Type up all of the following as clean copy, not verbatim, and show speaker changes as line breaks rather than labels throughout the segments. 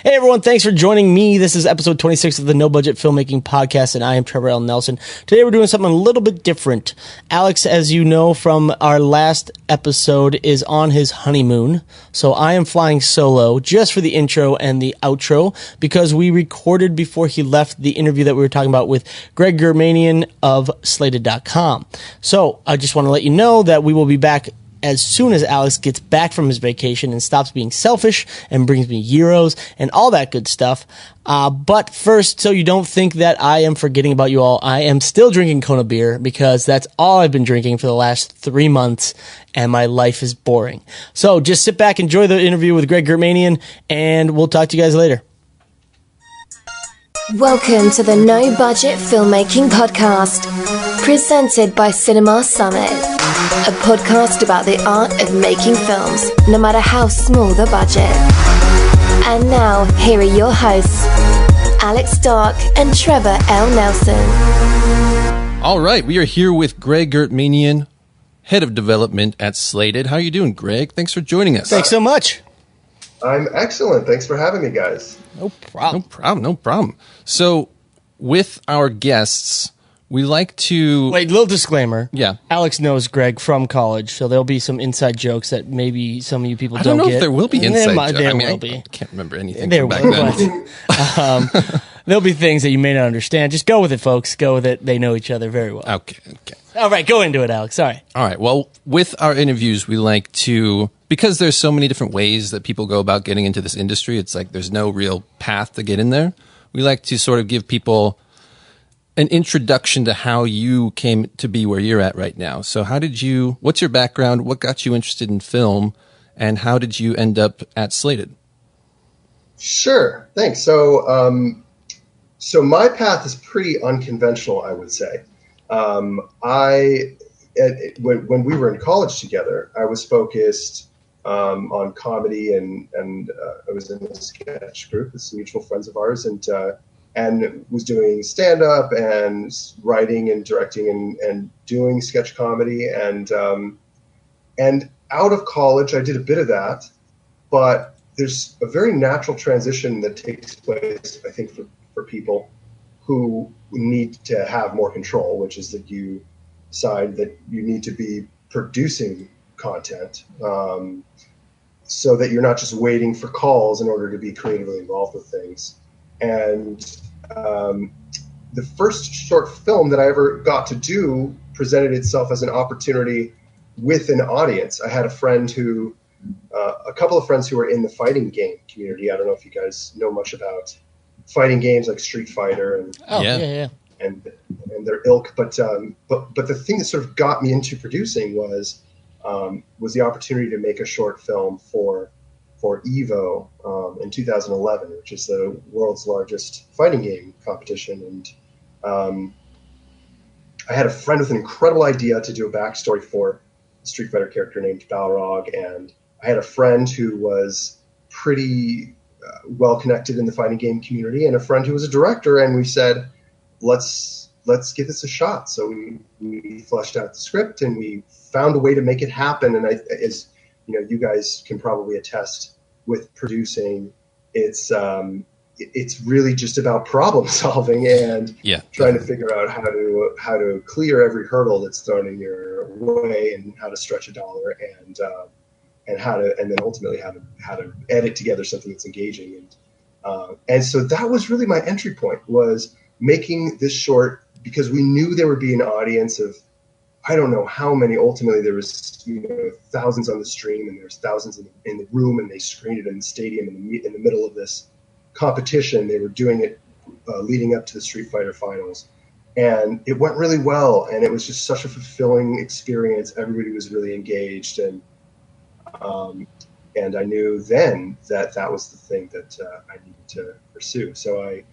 Hey everyone, thanks for joining me. This is episode 26 of the No Budget Filmmaking Podcast, and I am Trevor L. Nelson. Today we're doing something a little bit different. Alex, as you know from our last episode, is on his honeymoon, so I am flying solo just for the intro and the outro because we recorded before he left the interview that we were talking about with Greg Gertmenian of Slated.com. So I just want to let you know that we will be back as soon as Alex gets back from his vacation and stops being selfish and brings me euros and all that good stuff. But first, so you don't think that I am forgetting about you all, I am still drinking Kona beer because that's all I've been drinking for the last 3 months and my life is boring. So just sit back, enjoy the interview with Greg Gertmenian, and we'll talk to you guys later.
Welcome to the No Budget Filmmaking Podcast, presented by Cinema Summit, a podcast about the art of making films, no matter how small the budget. And now, here are your hosts, Alex Darke and Trevor L. Nelson.
All right, we are here with Greg Gertmenian, Head of Development at Slated. How are you doing, Greg? Thanks for joining us.
Thanks so much.
I'm excellent. Thanks for having me, guys.
No problem.
No problem. So, with our guests, we like to...
Wait, little disclaimer.
Yeah.
Alex knows Greg from college, so there'll be some inside jokes that maybe some of you people don't get.
I don't know if there will be inside jokes.
There will be.
I can't remember anything
There
from back
will,
then.
but, there'll be things that you may not understand. Just go with it, folks. Go with it. They know each other very well.
Okay.
All right, go into it, Alex. Sorry.
All right. Well, with our interviews, we like to... Because there's so many different ways that people go about getting into this industry, it's like there's no real path to get in there. We like to sort of give people an introduction to how you came to be where you're at right now. So what's your background? What got you interested in film? And how did you end up at Slated?
Sure. Thanks. So my path is pretty unconventional, I would say. When we were in college together, I was focused on comedy and I was in a sketch group with some mutual friends of ours and was doing stand-up and writing and directing and doing sketch comedy. And out of college, I did a bit of that, but there's a very natural transition that takes place, I think, for people who need to have more control, which is that you decide that you need to be producing content so that you're not just waiting for calls in order to be creatively involved with things. And the first short film that I ever got to do presented itself as an opportunity with an audience. I had a couple of friends who were in the fighting game community. I don't know if you guys know much about fighting games like Street Fighter and and their ilk, but the thing that sort of got me into producing was the opportunity to make a short film for Evo in 2011, which is the world's largest fighting game competition. And I had a friend with an incredible idea to do a backstory for a Street Fighter character named Balrog, and I had a friend who was pretty well connected in the fighting game community, and a friend who was a director, and we said, let's give this a shot. So we fleshed out the script and we found a way to make it happen. And as you know, you guys can probably attest with producing, it's really just about problem solving and trying to figure out how to clear every hurdle that's thrown in your way, and how to stretch a dollar, and then ultimately how to edit together something that's engaging. And so that was really my entry point, was making this short, because we knew there would be an audience of, I don't know how many. Ultimately, there was thousands on the stream, and there's thousands in the room, and they screened it in the stadium in the middle of this competition. They were doing it leading up to the Street Fighter finals, and it went really well. And it was just such a fulfilling experience. Everybody was really engaged, and I knew then that was the thing that I needed to pursue. So I.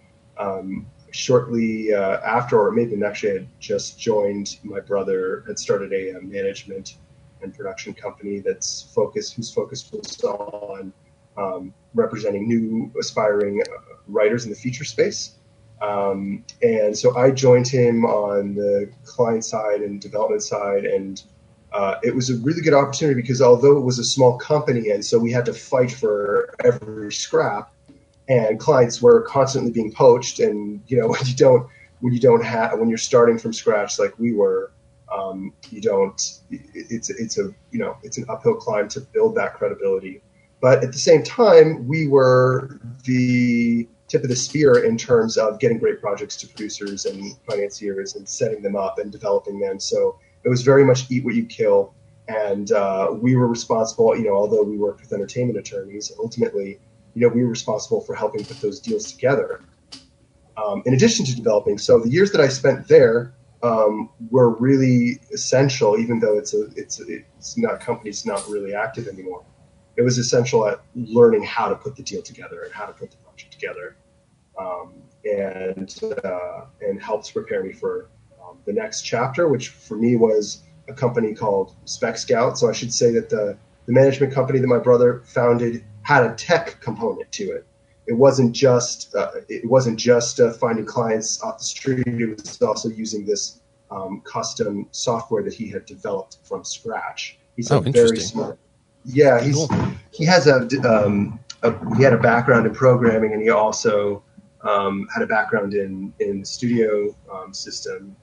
Shortly after, or maybe actually, I had just joined. My brother had started a management and production company whose focus was on representing new aspiring writers in the feature space. And so I joined him on the client side and development side, and it was a really good opportunity because although it was a small company, and so we had to fight for every scrap, and clients were constantly being poached. And when you're starting from scratch like we were, it's an uphill climb to build that credibility. But at the same time, we were the tip of the spear in terms of getting great projects to producers and financiers and setting them up and developing them. So it was very much eat what you kill. And we were responsible, although we worked with entertainment attorneys, ultimately, we were responsible for helping put those deals together. In addition to developing, so the years that I spent there were really essential, even though company's not really active anymore. It was essential at learning how to put the deal together and how to put the project together, and helped prepare me for the next chapter, which for me was a company called Spec Scout. So I should say that the management company that my brother founded had a tech component to it. It wasn't just finding clients off the street. It was also using this custom software that he had developed from scratch. He's very smart. Yeah, he had a background in programming, and he also had a background in the studio system,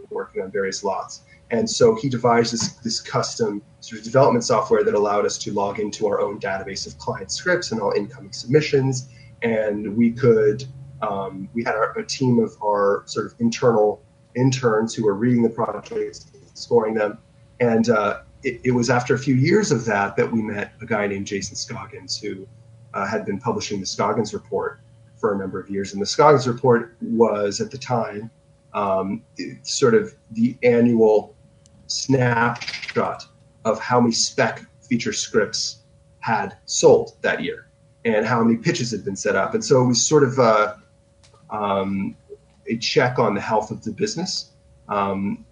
working on various lots. And so he devised this custom sort of development software that allowed us to log into our own database of client scripts and all incoming submissions. And we had a team of our sort of internal interns who were reading the projects, scoring them. And it was after a few years of that we met a guy named Jason Scoggins, who had been publishing the Scoggins Report for a number of years. And the Scoggins Report was, at the time, sort of the annual snapshot of how many spec feature scripts had sold that year and how many pitches had been set up. And so it was sort of a check on the health of the business, and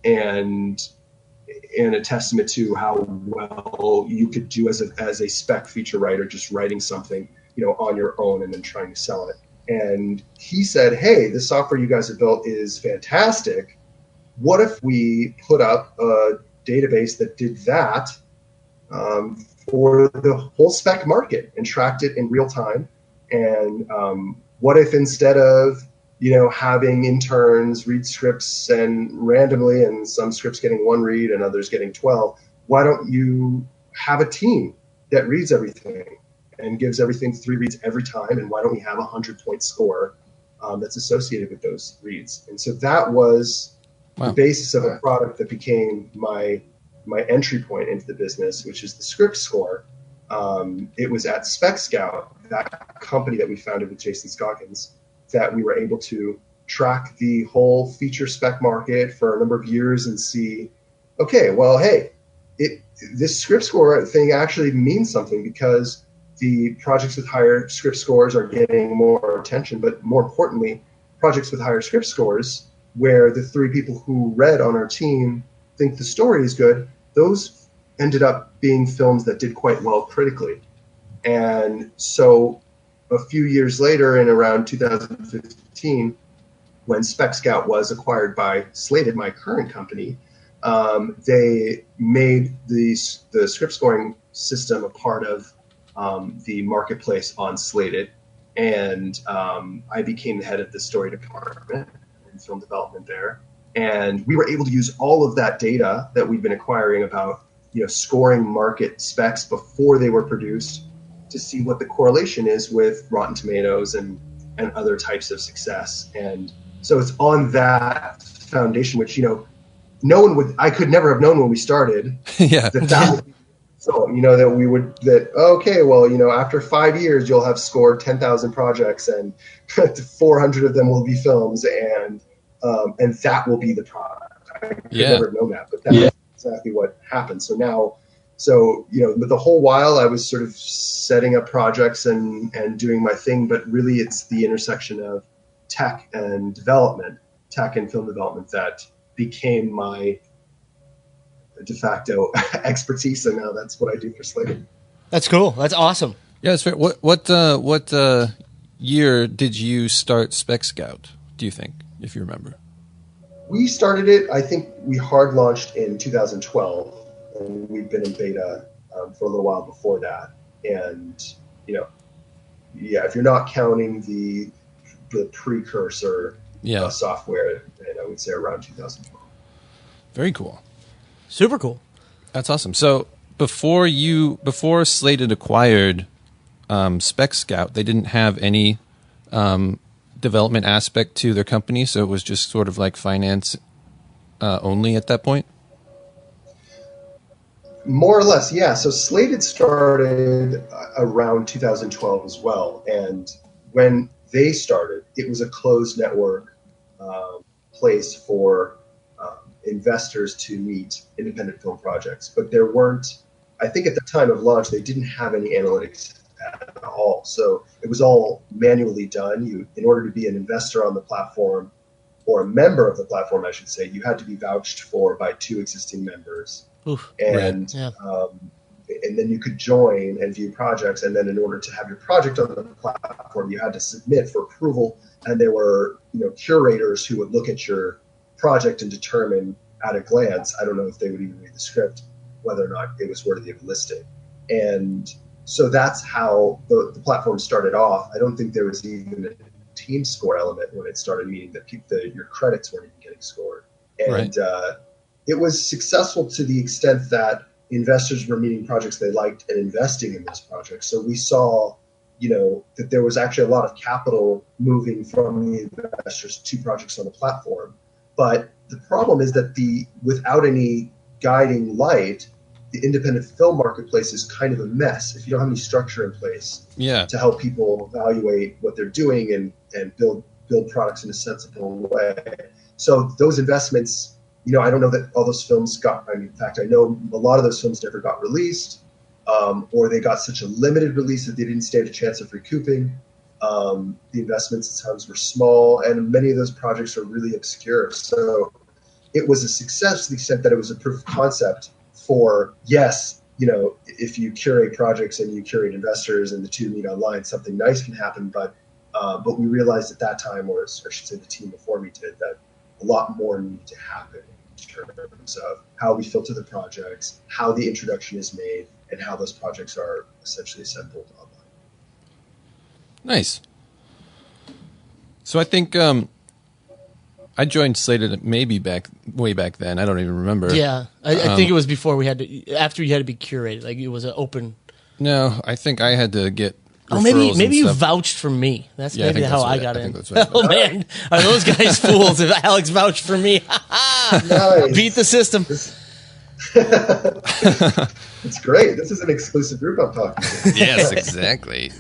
a testament to how well you could do as a spec feature writer, just writing something, on your own and then trying to sell it. And he said, hey, the software you guys have built is fantastic. What if we put up a database that did that for the whole spec market and tracked it in real time? And what if instead of having interns read scripts and randomly, and some scripts getting one read and others getting 12, why don't you have a team that reads everything and gives everything 3 reads every time? And why don't we have a 100-point score that's associated with those reads? And so that was the basis of a product that became my entry point into the business, which is the script score. It was at Spec Scout, that company that we founded with Jason Scoggins, that we were able to track the whole feature spec market for a number of years and see, okay, well, hey, this script score thing actually means something, because the projects with higher script scores are getting more attention. But more importantly, projects with higher script scores, where the 3 people who read on our team think the story is good, those ended up being films that did quite well critically. And so a few years later, in around 2015, when Spec Scout was acquired by Slated, my current company, they made the script scoring system a part of the marketplace on Slated. And I became the head of the story department and film development there. And we were able to use all of that data that we've been acquiring about scoring market specs before they were produced, to see what the correlation is with Rotten Tomatoes and other types of success. And so it's on that foundation, which, I could never have known when we started.
Yeah.
That would be, so, after 5 years, you'll have scored 10,000 projects and 400 of them will be films, and that will be the product. I could never have known that, but that's exactly what happened. So now, but the whole while I was sort of setting up projects and doing my thing, but really it's the intersection of tech and film development that became my de facto expertise. And now that's what I do for Slated.
That's cool. That's awesome.
Yeah, it's fair. What year did you start Spec Scout, do you think, if you remember?
We started it, I think we hard launched in 2012. And we've been in beta for a little while before that. And, if you're not counting the precursor software, then I would say around 2012.
Very cool.
Super cool.
That's awesome. So before Slated acquired Spec Scout, they didn't have any development aspect to their company, so it was just sort of like finance only at that point?
More or less, yeah. So Slated started around 2012 as well. And when they started, it was a closed network place for investors to meet independent film projects. But there weren't, I think at the time of launch, they didn't have any analytics at all. So it was all manually done. In order to be an investor on the platform, or a member of the platform, I should say, you had to be vouched for by 2 existing members.
Oof,
and and then you could join and view projects. And then in order to have your project on the platform, you had to submit for approval. And there were curators who would look at your project and determine at a glance, I don't know if they would even read the script, whether or not it was worthy of listing. And so that's how the platform started off. I don't think there was even a team score element when it started, meaning that your credits weren't even getting scored. And it was successful to the extent that investors were meeting projects they liked and investing in those projects. So we saw, that there was actually a lot of capital moving from the investors to projects on the platform. But the problem is that without any guiding light, the independent film marketplace is kind of a mess if you don't have any structure in place to help people evaluate what they're doing and build products in a sensible way. So those investments, I don't know that all those films in fact, I know a lot of those films never got released, or they got such a limited release that they didn't stand a chance of recouping. The investments at times were small, and many of those projects are really obscure. So it was a success to the extent that it was a proof of concept for, if you curate projects and you curate investors and the two meet online, something nice can happen. But we realized at that time, or I should say the team before me did, that a lot more needed to happen in terms of how we filter the projects, how the introduction is made, and how those projects are essentially assembled online.
Nice. So I think I joined Slated maybe way back then. I don't even remember.
Yeah, I think it was before after you had to be curated. Like it was an open.
No, I think I had to get.
Oh, maybe you vouched for me. That's maybe how I got in. Oh man, are those guys fools? If Alex vouched for me,
nice.
Beat the system.
It's great. This is an exclusive group I'm talking to.
Yes, exactly.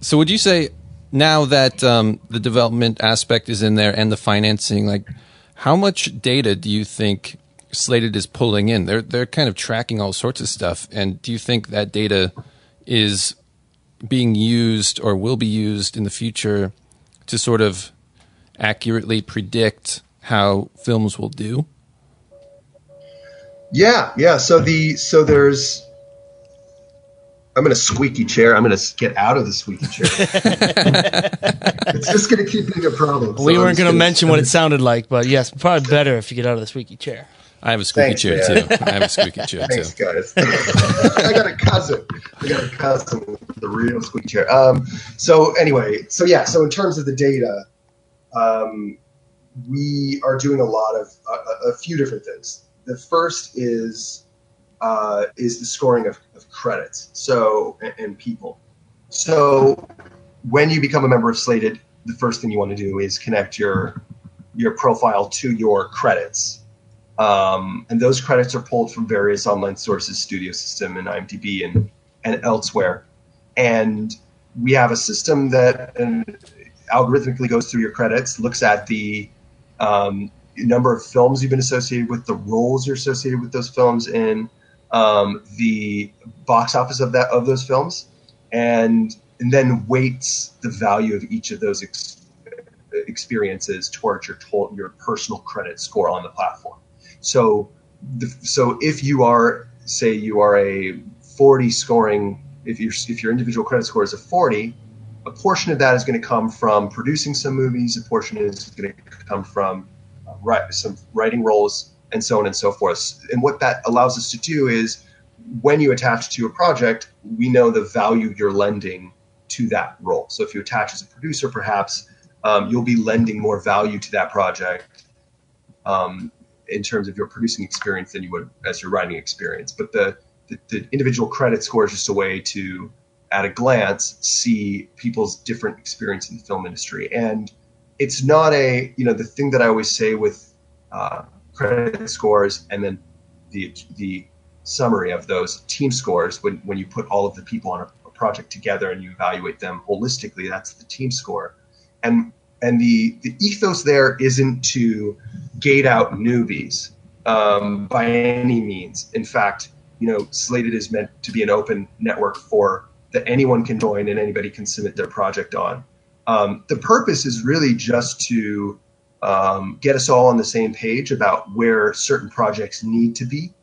So would you say now that the development aspect is in there and the financing, like how much data do you think Slated is pulling in? They're kind of tracking all sorts of stuff, and do you think that data is being used or will be used in the future to sort of accurately predict how films will do?
Yeah. So there's. I'm in a squeaky chair. I'm going to get out of the squeaky chair. It's just going to keep being a problem.
We weren't going to mention what it sounded like, but yes, probably better if you get out of the squeaky chair.
I have a squeaky chair too.
Thanks, guys. I got a cousin with the real squeaky chair. So in terms of the data, we are doing a few different things. The first is the scoring of credits, and people. So when you become a member of Slated, the first thing you want to do is connect your profile to your credits. And those credits are pulled from various online sources, Studio System and IMDb and elsewhere. And we have a system that algorithmically goes through your credits, looks at the number of films you've been associated with, the roles you're associated with those films in, the box office of those films, and then weights the value of each of those experiences towards your personal credit score on the platform. So if you are a 40 scoring, if your individual credit score is a 40, a portion of that is going to come from producing some movies, a portion is going to come from some writing roles, and so on and so forth. And what that allows us to do is when you attach to a project, we know the value you're lending to that role. So if you attach as a producer, perhaps you'll be lending more value to that project in terms of your producing experience than you would as your writing experience. But the individual credit score is just a way to, at a glance, see people's different experience in the film industry. And it's not the thing that I always say with credit scores and then the summary of those team scores, when you put all of the people on a project together and you evaluate them holistically, that's the team score. And the ethos there isn't to gate out newbies by any means. In fact, Slated is meant to be an open network that anyone can join and anybody can submit their project on. The purpose is really just to get us all on the same page about where certain projects need to be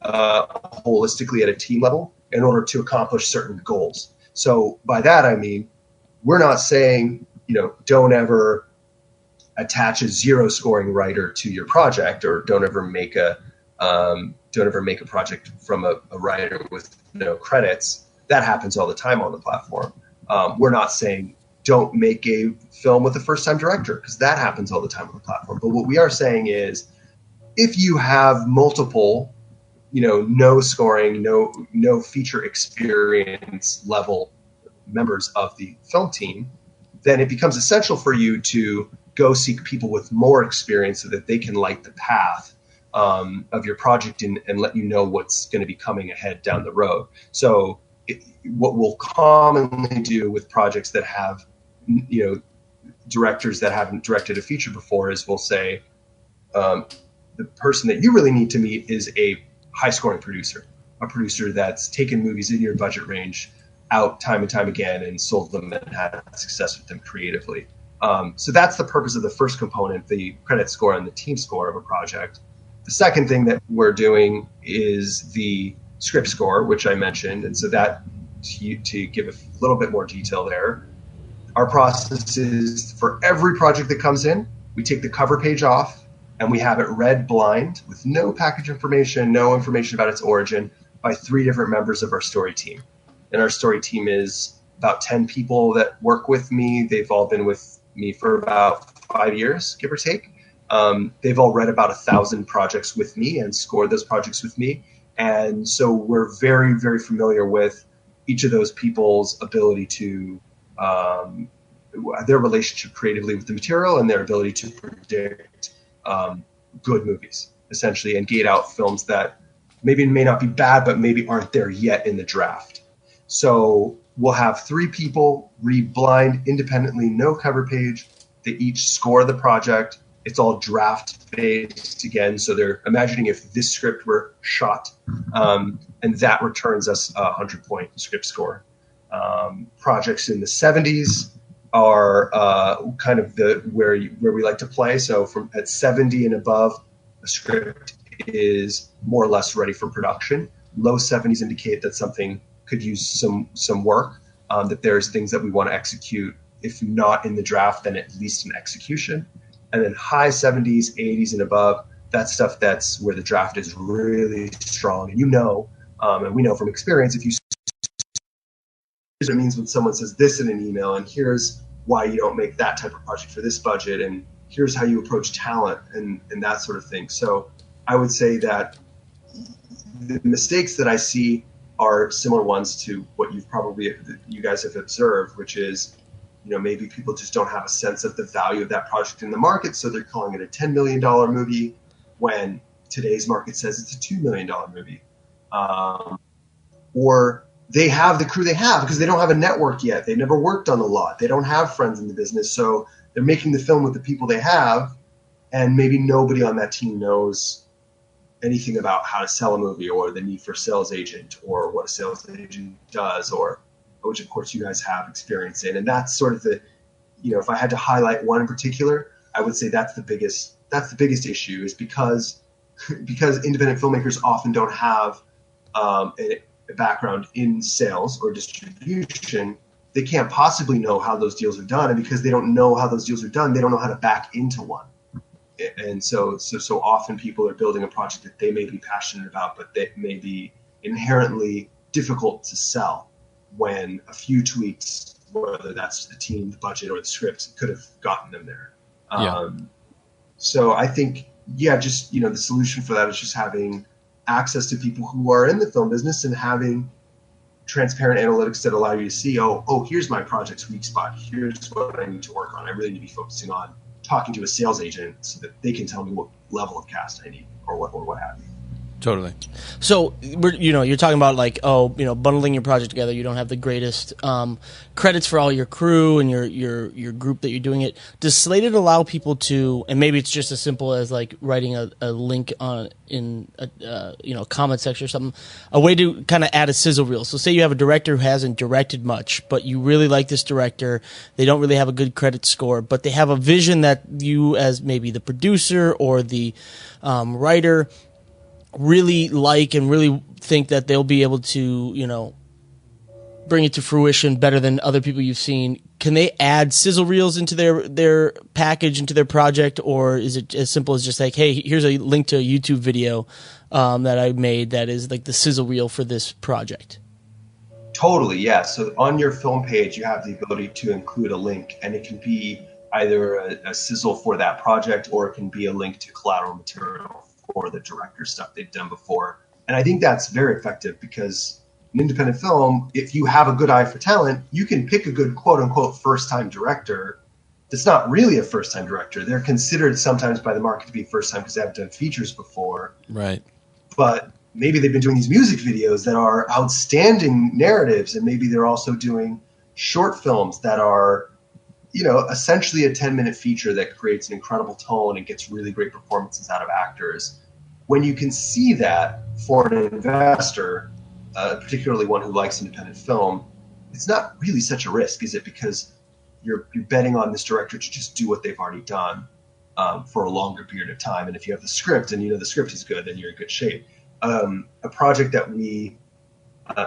holistically at a team level in order to accomplish certain goals. So by that, I mean, we're not saying, don't ever attach a 0 scoring writer to your project, or don't ever make a project from a writer with no credits. That happens all the time on the platform. We're not saying don't make a film with a first-time director, because that happens all the time on the platform. But what we are saying is, if you have multiple, no scoring, no feature experience level members of the film team, then it becomes essential for you to go seek people with more experience so that they can light the path of your project and let you know what's going to be coming ahead down the road. So what we'll commonly do with projects that have, directors that haven't directed a feature before is we'll say, the person that you really need to meet is a high scoring producer, a producer that's taken movies in your budget range out time and time again and sold them and had success with them creatively. So that's the purpose of the first component, the credit score and the team score of a project. The second thing that we're doing is the script score, which I mentioned. And so that, to give a little bit more detail there, our process is for every project that comes in, we take the cover page off and we have it read blind with no package information, no information about its origin, by 3 different members of our story team. And our story team is about 10 people that work with me. They've all been with me for about 5 years, give or take. They've all read about 1,000 projects with me and scored those projects with me. And so we're very, very familiar with each of those people's ability to, their relationship creatively with the material and their ability to predict good movies, essentially, and gate out films that maybe may not be bad, but maybe aren't there yet in the draft. So we'll have 3 people read blind independently, no cover page. They each score the project. It's all draft based again. So they're imagining if this script were shot, and that returns us a 100-point script score. Projects in the 70s are kind of where we like to play. So at 70 and above, a script is more or less ready for production. Low 70s indicate that something could use some work, that there's things that we want to execute, if not in the draft, then at least in execution. And then high 70s, 80s and above, that's stuff that's where the draft is really strong. And and we know from experience, if you, here's what it means when someone says this in an email, and here's why you don't make that type of project for this budget, and here's how you approach talent and that sort of thing. So I would say that the mistakes that I see are similar ones to what you guys have observed, which is, maybe people just don't have a sense of the value of that project in the market. So they're calling it a $10 million movie when today's market says it's a $2 million movie. Or they have the crew they have because they don't have a network yet. They've never worked on the lot. They don't have friends in the business. So they're making the film with the people they have. And maybe nobody on that team knows anything about how to sell a movie or the need for a sales agent or what a sales agent does, or which of course you guys have experience in. And that's sort of if I had to highlight one in particular, I would say that's the biggest issue, is because independent filmmakers often don't have a background in sales or distribution. They can't possibly know how those deals are done. And because they don't know how those deals are done, they don't know how to back into one. And so often people are building a project that they may be passionate about, but that may be inherently difficult to sell when a few tweaks, whether that's the team, the budget, or the script, could have gotten them there. So I think, just, the solution for that is just having access to people who are in the film business and having transparent analytics that allow you to see, here's my project's weak spot. Here's what I need to work on. I really need to be focusing on talking to a sales agent so that they can tell me what level of cast I need or what have you.
Totally.
So you're talking about like, bundling your project together. You don't have the greatest credits for all your crew and your group that you're doing it. Does Slated allow people to, and maybe it's just as simple as like writing a link on in a comment section or something, a way to kind of add a sizzle reel. So say you have a director who hasn't directed much, but you really like this director. They don't really have a good credit score, but they have a vision that you, as maybe the producer or the writer, really like and really think that they'll be able to, bring it to fruition better than other people you've seen. Can they add sizzle reels into their package, into their project, or is it as simple as just like, hey, here's a link to a YouTube video that I made that is like the sizzle reel for this project?
Totally, yeah. So on your film page, you have the ability to include a link, and it can be either a sizzle for that project, or it can be a link to collateral material for the director stuff they've done before. And I think that's very effective because in independent film, if you have a good eye for talent, you can pick a good quote unquote first-time director that's not really a first-time director. They're considered sometimes by the market to be first-time because they haven't done features before.
Right.
But maybe they've been doing these music videos that are outstanding narratives, and maybe they're also doing short films that are, essentially a 10-minute feature that creates an incredible tone and gets really great performances out of actors. When you can see that for an investor, particularly one who likes independent film, it's not really such a risk, is it? Because you're betting on this director to just do what they've already done for a longer period of time. And if you have the script and the script is good, then you're in good shape. A project that we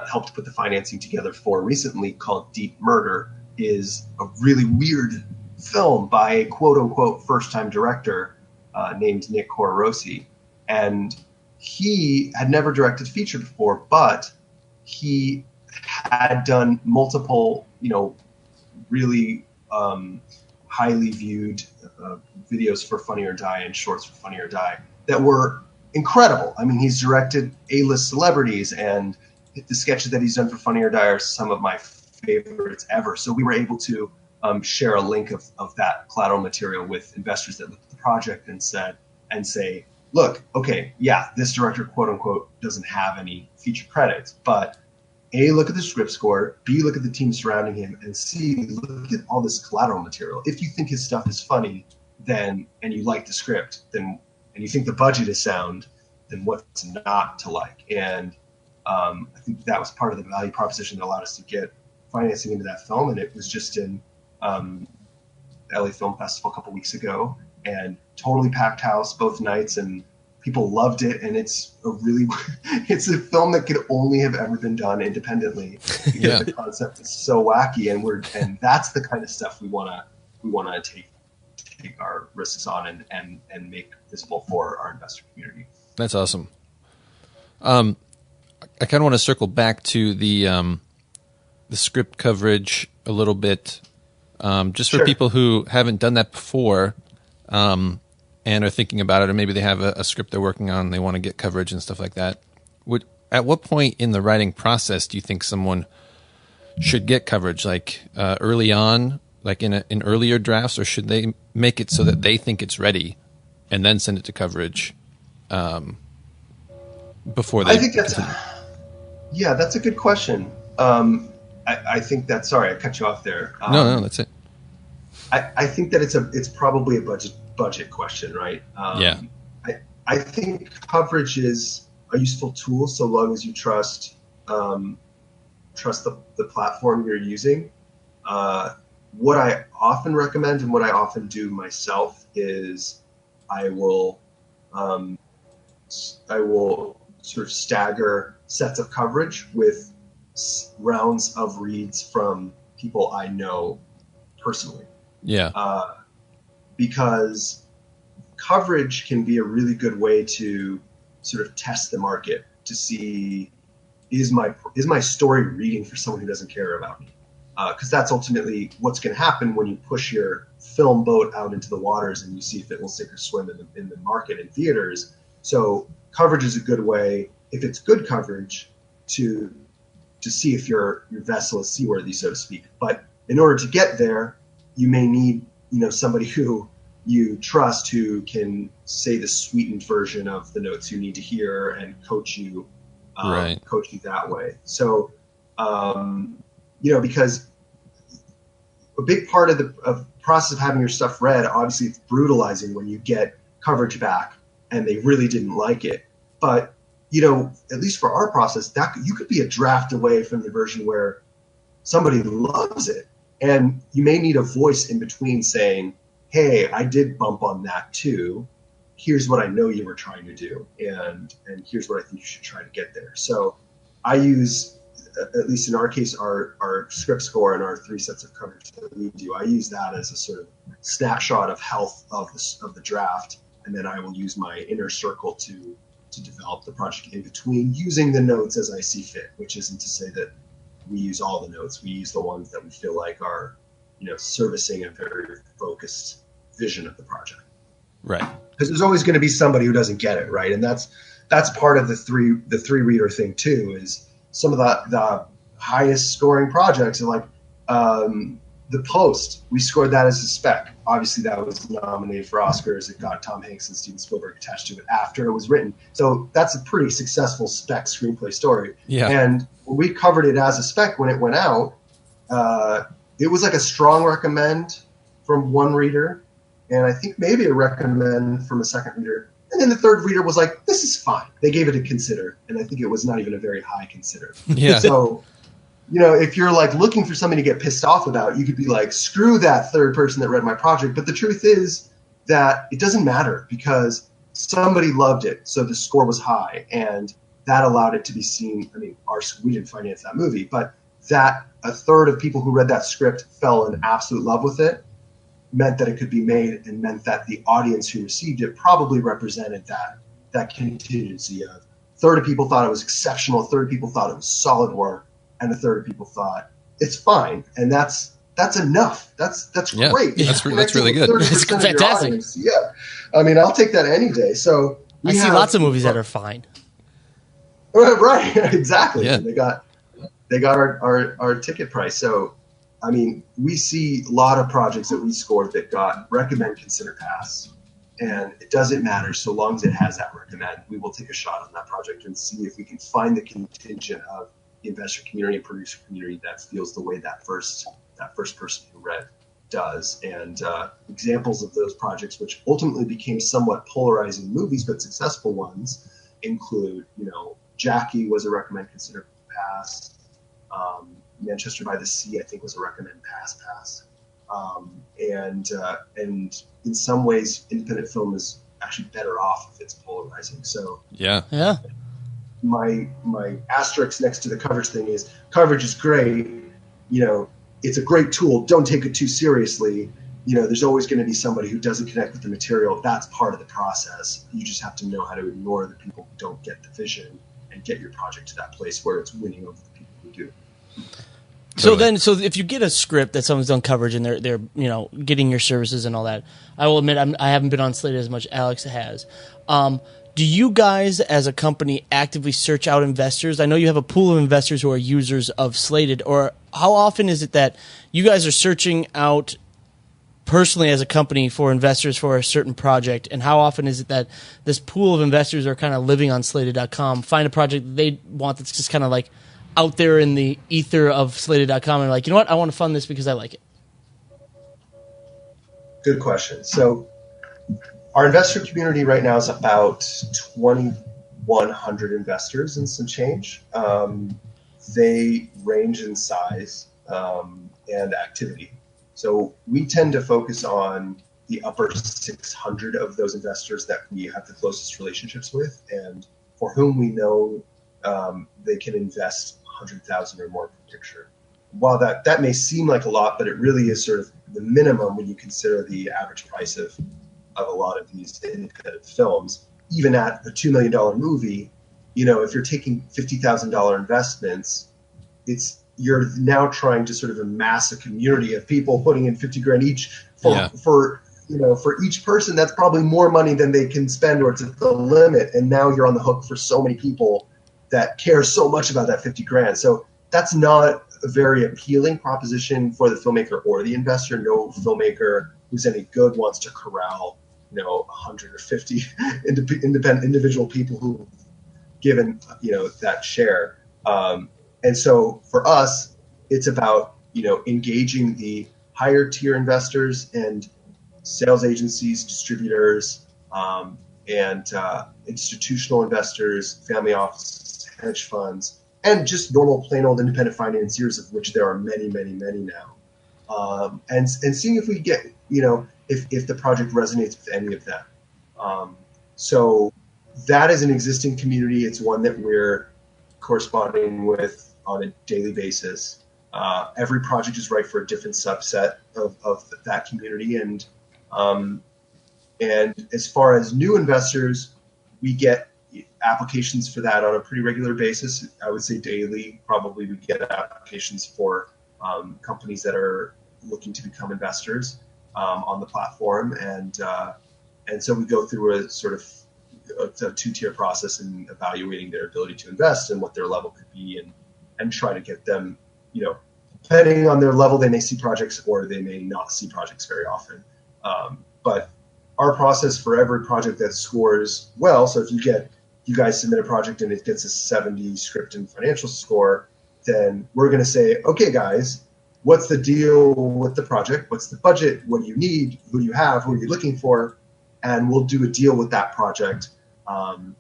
helped put the financing together for recently called Deep Murder is a really weird film by a quote-unquote first-time director named Nick Corrossi. And he had never directed feature before, but he had done multiple, really highly viewed videos for Funny or Die and shorts for Funny or Die that were incredible. I mean, he's directed A-list celebrities, and the sketches that he's done for Funny or Die are some of my favorites ever. So we were able to share a link of that collateral material with investors that looked at the project and say, look, okay, yeah, this director, quote unquote, doesn't have any feature credits, but A, look at the script score, B, look at the team surrounding him, and C, look at all this collateral material. If you think his stuff is funny, and you like the script, and you think the budget is sound, then what's not to like? And I think that was part of the value proposition that allowed us to get financing into that film. And it was just in LA Film Festival a couple weeks ago, and totally packed house both nights, and people loved it. And it's it's a film that could only have ever been done independently because the concept is so wacky, and that's the kind of stuff we want to take our risks on and make visible for our investor community.
That's awesome. I kind of want to circle back to the script coverage a little bit, just for people who haven't done that before, and are thinking about it, or maybe they have a script they're working on and they want to get coverage and stuff like that. At what point in the writing process do you think someone should get coverage? Like early on, like in earlier drafts, or should they make it so that they think it's ready and then send it to coverage before they?
I think that's a good question. I think that, sorry, I cut you off there.
No, that's it.
I think that it's probably a budget question, right? I think coverage is a useful tool so long as you trust the platform you're using. What I often recommend and what I often do myself is I will sort of stagger sets of coverage with rounds of reads from people I know personally. Yeah. Because coverage can be a really good way to sort of test the market, to see is my story reading for someone who doesn't care about me? Because that's ultimately what's going to happen when you push your film boat out into the waters and you see if it will sink or swim in the market in theaters. So coverage is a good way, if it's good coverage, to see if your vessel is seaworthy, so to speak. But in order to get there, you may need somebody who you trust, who can say the sweetened version of the notes you need to hear and coach you that way. So because a big part of the process of having your stuff read, obviously it's brutalizing when you get coverage back and they really didn't like it. But, at least for our process, that you could be a draft away from the version where somebody loves it. And you may need a voice in between saying, hey, I did bump on that too. Here's what I know you were trying to do. And here's what I think you should try to get there. So I use, at least in our case, our script score and our 3 sets of coverage that we do, I use that as a sort of snapshot of health of the draft. And then I will use my inner circle to develop the project in between, using the notes as I see fit, which isn't to say that we use all the notes. We use the ones that we feel like are, servicing a very focused vision of the project.
Right.
Because there's always going to be somebody who doesn't get it, right? And that's part of the three reader thing too. Is some of the highest scoring projects are like The Post. We scored that as a spec. Obviously, that was nominated for Oscars. It got Tom Hanks and Steven Spielberg attached to it after it was written. So that's a pretty successful spec screenplay story.
Yeah.
And when we covered it as a spec when it went out, it was like a strong recommend from one reader, and I think maybe a recommend from a second reader. And then the third reader was like, this is fine. They gave it a consider, and I think it was not even a very high consider.
Yeah.
So, if you're like looking for something to get pissed off about, you could be like, screw that third person that read my project. But the truth is that it doesn't matter because somebody loved it. So the score was high, and that allowed it to be seen. I mean, we didn't finance that movie, but that a third of people who read that script fell in absolute love with it meant that it could be made, and meant that the audience who received it probably represented that contingency of a third of people thought it was exceptional, a third of people thought it was solid work, and a third of people thought it's fine. And that's enough. That's great.
That's really good.
It's fantastic.
Yeah. I mean, I'll take that any day. So
I see lots of movies that are fine.
Right. Exactly.
Yeah.
They got our ticket price. So, I mean, we see a lot of projects that we scored that got recommend, consider, pass. And it doesn't matter so long as it has that recommend. We will take a shot on that project and see if we can find the contingent of the investor community and producer community that feels the way that first person who read does. And examples of those projects, which ultimately became somewhat polarizing movies but successful ones, include, Jackie was a recommend, consider, pass. Manchester by the Sea, I think, was a recommend, pass. And in some ways, independent film is actually better off if it's polarizing. So
yeah.
My asterisk next to the coverage thing is coverage is great. It's a great tool. Don't take it too seriously. There's always going to be somebody who doesn't connect with the material. That's part of the process. You just have to know how to ignore the people who don't get the vision and get your project to that place where it's winning over the people who do.
So if you get a script that someone's done coverage and they're getting your services and all that, I will admit I haven't been on Slated as much. Alex has. Do you guys as a company actively search out investors? I know you have a pool of investors who are users of Slated. Or how often is it that you guys are searching out personally as a company for investors for a certain project? And how often is it that this pool of investors are kind of living on Slated.com, find a project that they want that's just kind of like out there in the ether of Slated.com and like, you know what, I want to fund this because I like it?
Good question. So our investor community right now is about 2,100 investors and some change. They range in size and activity. So we tend to focus on the upper 600 of those investors that we have the closest relationships with and for whom we know they can invest 100,000 or more per picture. While that may seem like a lot, but it really is sort of the minimum when you consider the average price of a lot of these independent films. Even at a $2 million movie, if you're taking $50,000 investments, you're now trying to sort of amass a community of people putting in 50 grand each for each person. That's probably more money than they can spend, or it's at the limit. And now you're on the hook for so many people that care so much about that 50 grand. So that's not a very appealing proposition for the filmmaker or the investor. No filmmaker who's any good wants to corral, 100 or 50 independent individual people who've given, that share. And so for us, it's about, engaging the higher tier investors and sales agencies, distributors, and institutional investors, family offices, hedge funds, and just normal plain old independent financiers, of which there are many, many, many now. And seeing if we get, if the project resonates with any of them. So that is an existing community. It's one that we're corresponding with on a daily basis. Every project is right for a different subset of that community. And as far as new investors, we get applications for that on a pretty regular basis. I would say daily, probably we get applications for companies that are looking to become investors on the platform. And so we go through a sort of a two-tier process in evaluating their ability to invest and what their level could be, and try to get them, depending on their level, they may see projects or they may not see projects very often. But our process for every project that scores well, so if you guys submit a project and it gets a 70 script and financial score, then we're going to say, okay, guys, what's the deal with the project? What's the budget? What do you need? Who do you have? Who are you looking for? And we'll do a deal with that project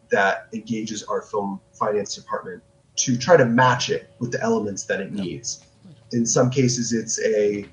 that engages our film finance department to try to match it with the elements that it needs. In some cases, it's a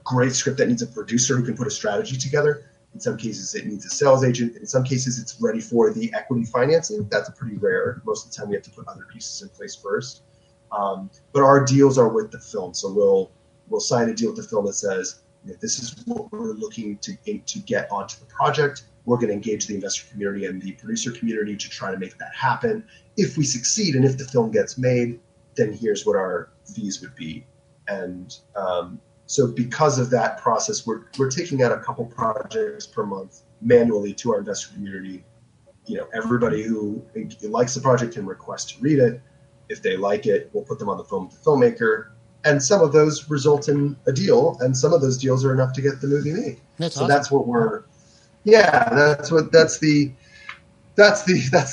great script that needs a producer who can put a strategy together. In some cases, it needs a sales agent. In some cases, it's ready for the equity financing. That's pretty rare. Most of the time, we have to put other pieces in place first. But our deals are with the film. So we'll sign a deal with the film that says, this is what we're looking to get onto the project. We're going to engage the investor community and the producer community to try to make that happen. If we succeed and if the film gets made, then here's what our fees would be. And so because of that process, we're taking out a couple projects per month manually to our investor community. Everybody who likes the project can request to read it. If they like it, we'll put them on the phone with the filmmaker. And some of those result in a deal, and some of those deals are enough to get the movie made.
That's
so
awesome.
That's what that's the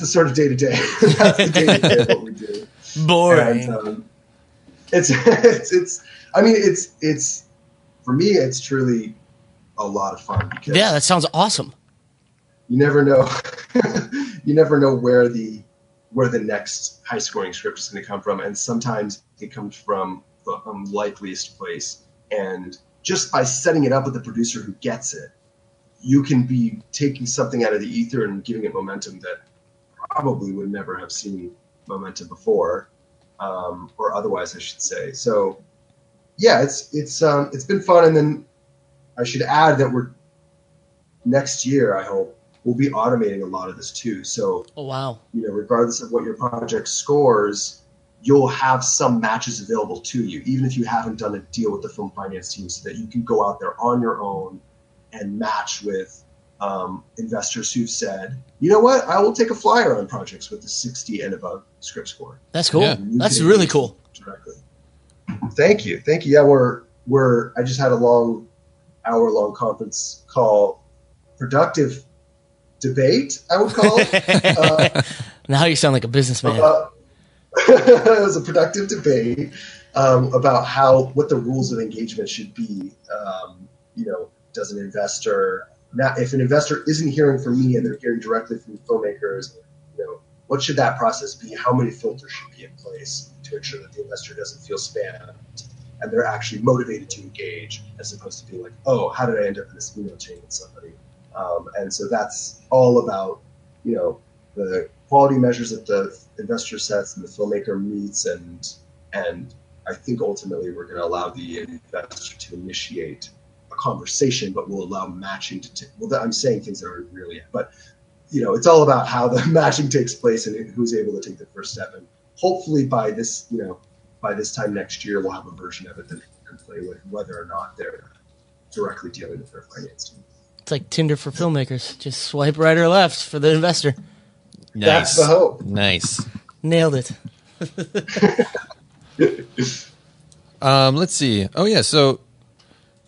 sort of day to day. That's the day to day of what we do.
Boring.
And, it's for me, it's truly a lot of fun because
that sounds awesome.
You never know, where the next high scoring script is going to come from, and sometimes it comes from the unlikeliest place. And just by setting it up with a producer who gets it, you can be taking something out of the ether and giving it momentum that probably would never have seen momentum before, or otherwise, I should say. So, yeah, it's been fun. And then I should add that next year, I hope, we'll be automating a lot of this too. So,
oh wow,
regardless of what your project scores, you'll have some matches available to you, even if you haven't done a deal with the film finance team, so that you can go out there on your own and match with investors who've said, you know what, I will take a flyer on projects with a 60 and above script score.
That's cool. Yeah. That's really cool.
Directly. Thank you. Yeah, I just had a hour-long conference call, productive debate, I would call it.
Now you sound like a businessman.
It was a productive debate about what the rules of engagement should be. Does an investor, now if an investor isn't hearing from me and they're hearing directly from filmmakers, what should that process be? How many filters should be in place to ensure that the investor doesn't feel spammed and they're actually motivated to engage, as opposed to being like, oh, how did I end up in this email chain with somebody? And so that's all about, the quality measures that the investor sets and the filmmaker meets. And I think ultimately we're going to allow the investor to initiate a conversation, but we'll allow matching I'm saying things that aren't really, but it's all about how the matching takes place and who's able to take the first step. And hopefully by this time next year, we'll have a version of it that people can play with, whether or not they're directly dealing with their finance team.
It's like Tinder for filmmakers. Just swipe right or left for the investor.
Nice.
That's the hope.
Nice.
Nailed it.
Let's see. Oh yeah. So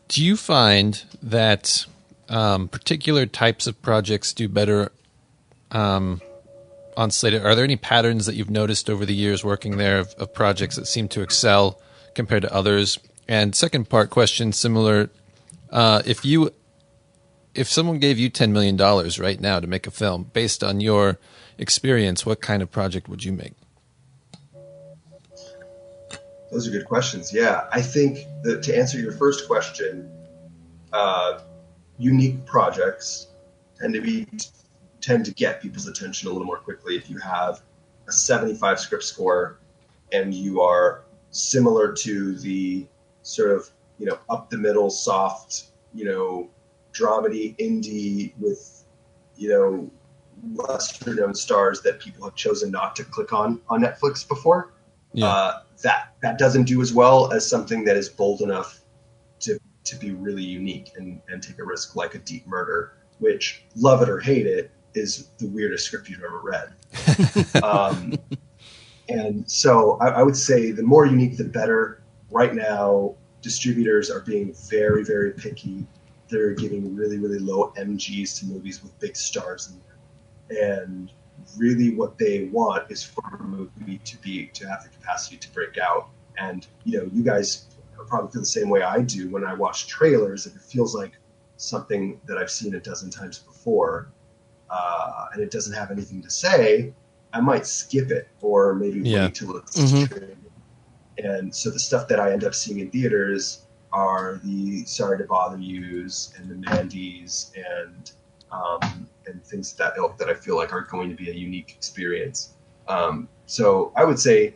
do you find that particular types of projects do better on Slated? Are there any patterns that you've noticed over the years working there of projects that seem to excel compared to others? And second part question, similar. If someone gave you $10 million right now to make a film, based on your experience, what kind of project would you make?
Those are good questions. Yeah, I think that to answer your first question, unique projects tend to get people's attention a little more quickly. If you have a 75 script score and you are similar to the sort of, up the middle, soft, dramedy indie with, lesser known stars that people have chosen not to click on Netflix before.
Yeah.
That doesn't do as well as something that is bold enough to be really unique and take a risk, like A Deep Murder, which, love it or hate it, is the weirdest script you've ever read. And so I would say the more unique, the better. Right now, distributors are being very, very picky. They're giving really, really low MGs to movies with big stars in them. And really what they want is for a movie to have the capacity to break out. And, you guys probably feel the same way I do when I watch trailers. If it feels like something that I've seen a dozen times before, and it doesn't have anything to say, I might skip it or maybe wait till it's streaming. And so the stuff that I end up seeing in theaters are the Sorry to Bother Yous and the Mandy's and things of that ilk that I feel like are going to be a unique experience. So I would say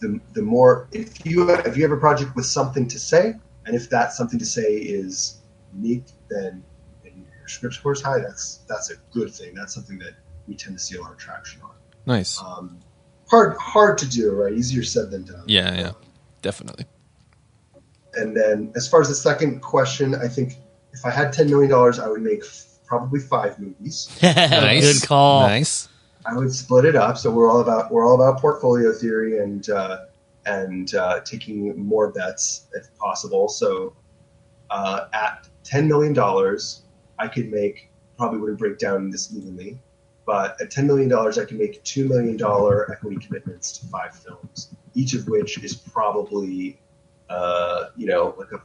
the more, if you have a project with something to say, and if that something to say is unique, then your script score is high, that's a good thing. That's something that we tend to see a lot of traction on.
Nice.
Hard to do, right? Easier said than done.
Yeah, definitely.
And then as far as the second question, I think if I had $10 million, I would make probably 5 movies.
Nice.
Good call.
Nice.
I would split it up. So we're all about portfolio theory and taking more bets if possible. So at $10 million, I could make, probably wouldn't break down this evenly, but at $10 million, I can make $2 million equity commitments to 5 films, each of which is probably, like a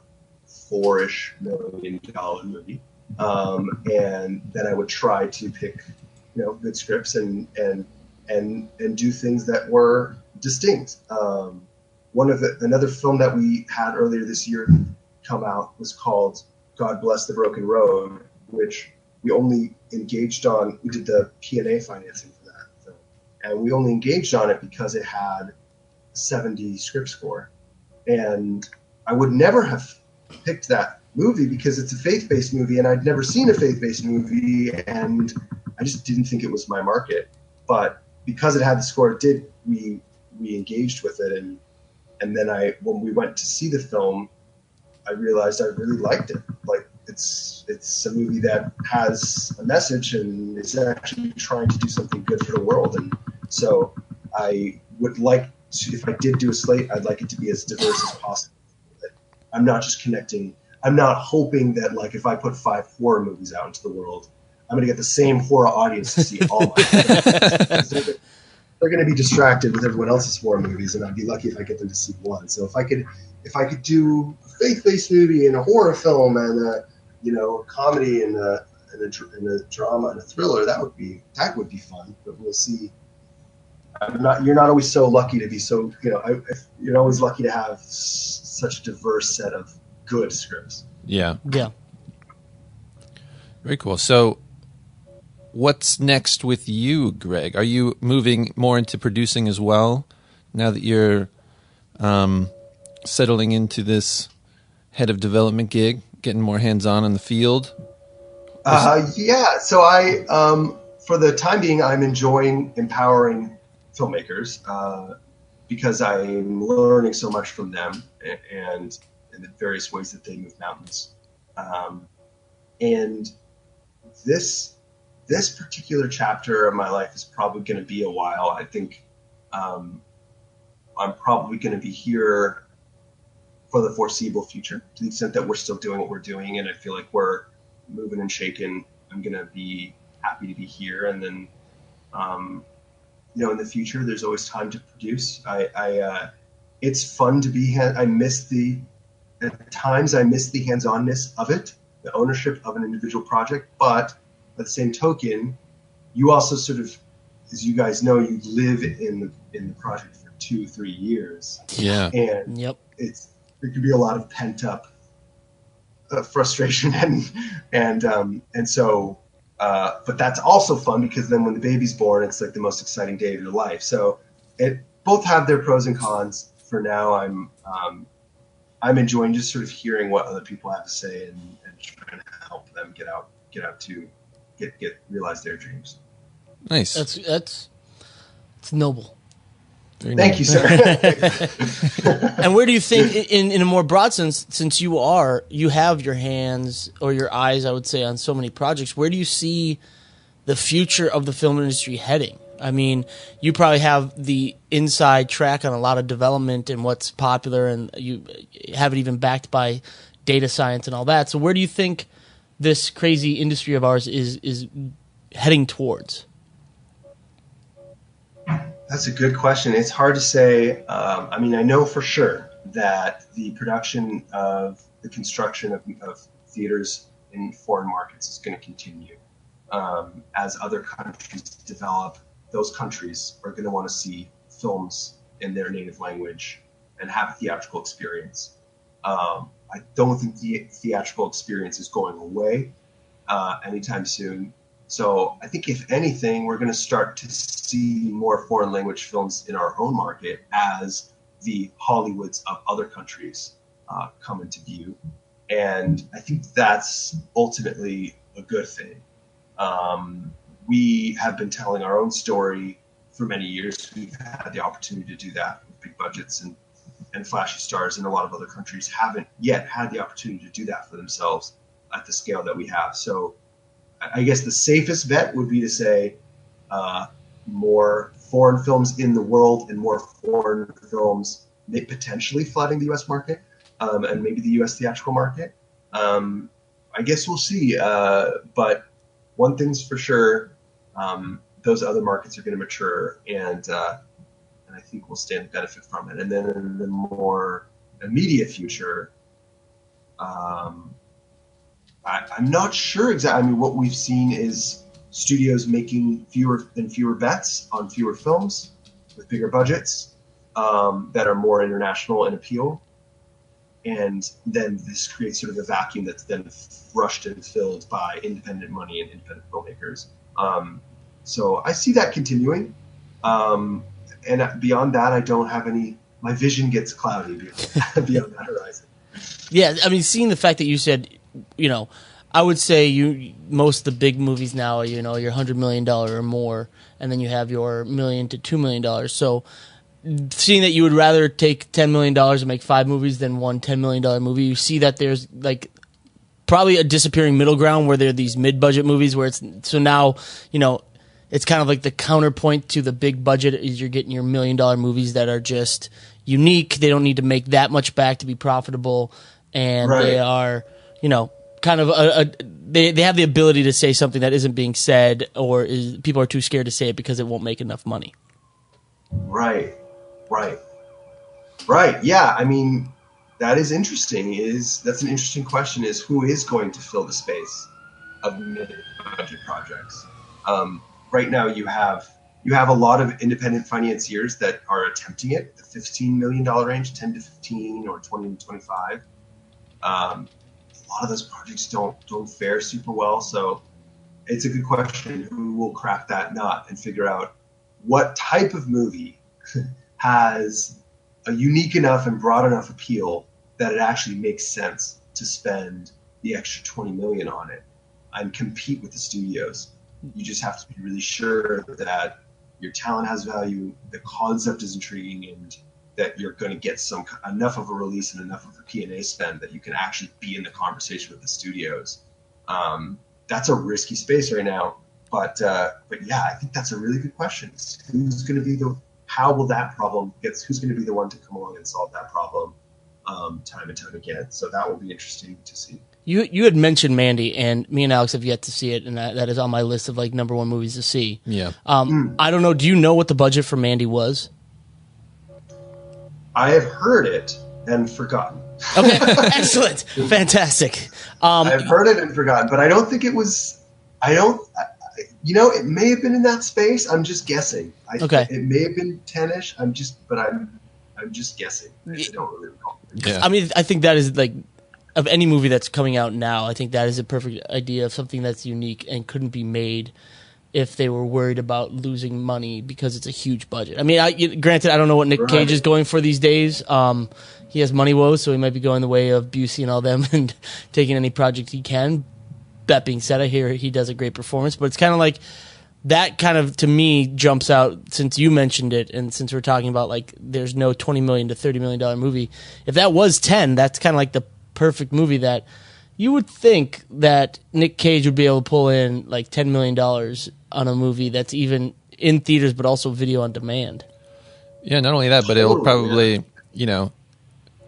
$4-ish million movie. And then I would try to pick, good scripts and do things that were distinct. Another film that we had earlier this year come out was called God Bless the Broken Road, which we only engaged on. We did the P&A financing for that film, and we only engaged on it because it had a 70 script score. And I would never have picked that movie because it's a faith-based movie, and I'd never seen a faith-based movie, and I just didn't think it was my market. But because it had the score it did, we engaged with it, and then when we went to see the film, I realized I really liked it. Like it's a movie that has a message and is actually trying to do something good for the world. And so I would like to, if I did do a slate, I'd like it to be as diverse as possible. I'm not just connecting. I'm not hoping that, like, if I put 5 horror movies out into the world, I'm going to get the same horror audience to see all my movies. They're going to be distracted with everyone else's horror movies, and I'd be lucky if I get them to see one. So if I could do a faith-based movie and a horror film and a comedy and a drama and a thriller, that would be fun. But we'll see. You're not always so lucky to be so. You're always lucky to have such a diverse set of good scripts.
Yeah.
Very cool. So what's next with you, Greg? Are you moving more into producing as well now that you're settling into this head of development gig, getting more hands-on in the field?
Yeah. So I for the time being, I'm enjoying empowering filmmakers because I'm learning so much from them and in the various ways that they move mountains. And this particular chapter of my life is probably going to be a while. I think I'm probably going to be here for the foreseeable future, to the extent that we're still doing what we're doing, and I feel like we're moving and shaking. I'm going to be happy to be here, and then in the future, there's always time to produce. It's fun to be. At times I miss the hands-onness of it, the ownership of an individual project, but by the same token, you also sort of, as you guys know, you live in the project for 2-3 years.
Yeah.
And
Yep.
There could be a lot of pent up frustration and so but that's also fun, because then when the baby's born, it's like the most exciting day of your life. So it both have their pros and cons. For now, I'm enjoying just sort of hearing what other people have to say and trying to help them get out to realize their dreams.
Nice.
That's noble.
Very
Thank
nice.
you, sir.
And where do you think, in a more broad sense, since you have your hands or your eyes, I would say, on so many projects, where do you see the future of the film industry heading? I mean, you probably have the inside track on a lot of development and what's popular, and you have it even backed by data science and all that. So where do you think this crazy industry of ours is heading towards?
That's a good question. It's hard to say. I mean, I know for sure that the production of the construction of theaters in foreign markets is going to continue. As other countries develop, those countries are going to want to see films in their native language and have a theatrical experience. I don't think the theatrical experience is going away anytime soon. So I think, if anything, we're going to start to see more foreign language films in our own market as the Hollywoods of other countries come into view. And I think that's ultimately a good thing. We have been telling our own story for many years. We've had the opportunity to do that with big budgets and flashy stars, and a lot of other countries haven't yet had the opportunity to do that for themselves at the scale that we have. So I guess the safest bet would be to say more foreign films in the world and more foreign films potentially flooding the U.S. market and maybe the U.S. theatrical market. I guess we'll see. But one thing's for sure, those other markets are going to mature, and I think we'll stand to benefit from it. And then in the more immediate future, I'm not sure exactly. I mean, what we've seen is studios making fewer and fewer bets on fewer films with bigger budgets that are more international in appeal. And then this creates sort of a vacuum that's then rushed and filled by independent money and independent filmmakers. So I see that continuing. And beyond that, I don't have my vision gets cloudy beyond that horizon.
Yeah, I mean, seeing the fact that you said, I would say most of the big movies now, your $100 million or more, and then you have your $1 million to $2 million. So seeing that you would rather take $10 million and make 5 movies than one $10 million movie, you see that there's like probably a disappearing middle ground where there are these mid-budget movies where now, it's kind of like the counterpoint to the big budget is you're getting your $1 million movies that are just unique. They don't need to make that much back to be profitable, and
right.
They are, kind of they have the ability to say something that isn't being said, or people are too scared to say it because it won't make enough money.
Right. Yeah, I mean, that is interesting. That's an interesting question, is who is going to fill the space of mid-budget projects? Right now you have a lot of independent financiers that are attempting it, the $15 million range, 10 to 15 or 20 to 25. A lot of those projects don't fare super well. So it's a good question. Who will crack that nut and figure out what type of movie has a unique enough and broad enough appeal that it actually makes sense to spend the extra $20 million on it and compete with the studios. You just have to be really sure that your talent has value, the concept is intriguing, and that you're going to get enough of a release and enough of a P&A spend that you can actually be in the conversation with the studios. That's a risky space right now, but yeah, I think that's a really good question. Who's going to be how will that problem who's going to be the one to come along and solve that problem time and time again? So that will be interesting to see.
You had mentioned Mandy, and me and Alex have yet to see it, and that is on my list of like #1 movies to see.
Yeah.
I don't know. Do you know what the budget for Mandy was?
I have heard it and forgotten.
Okay, excellent, fantastic.
I've heard it and forgotten, but I don't think it was. It may have been in that space. I'm just guessing.
Okay.
It may have been 10-ish. I'm just guessing. I don't really recall.
Yeah.
I mean, I think that is like, of any movie that's coming out now, I think that is a perfect idea of something that's unique and couldn't be made if they were worried about losing money because it's a huge budget. I mean, granted, I don't know what Nick Cage is going for these days. He has money woes, so he might be going the way of Busey and all them and taking any project he can. That being said, I hear he does a great performance, but it's kind of like that kind of, to me, jumps out since you mentioned it, and since we're talking about like there's no $20 million to $30 million movie. If that was 10, that's kind of like the perfect movie that you would think that Nick Cage would be able to pull in like $10 million on a movie that's even in theaters but also video on demand.
Yeah, not only that, but it'll probably,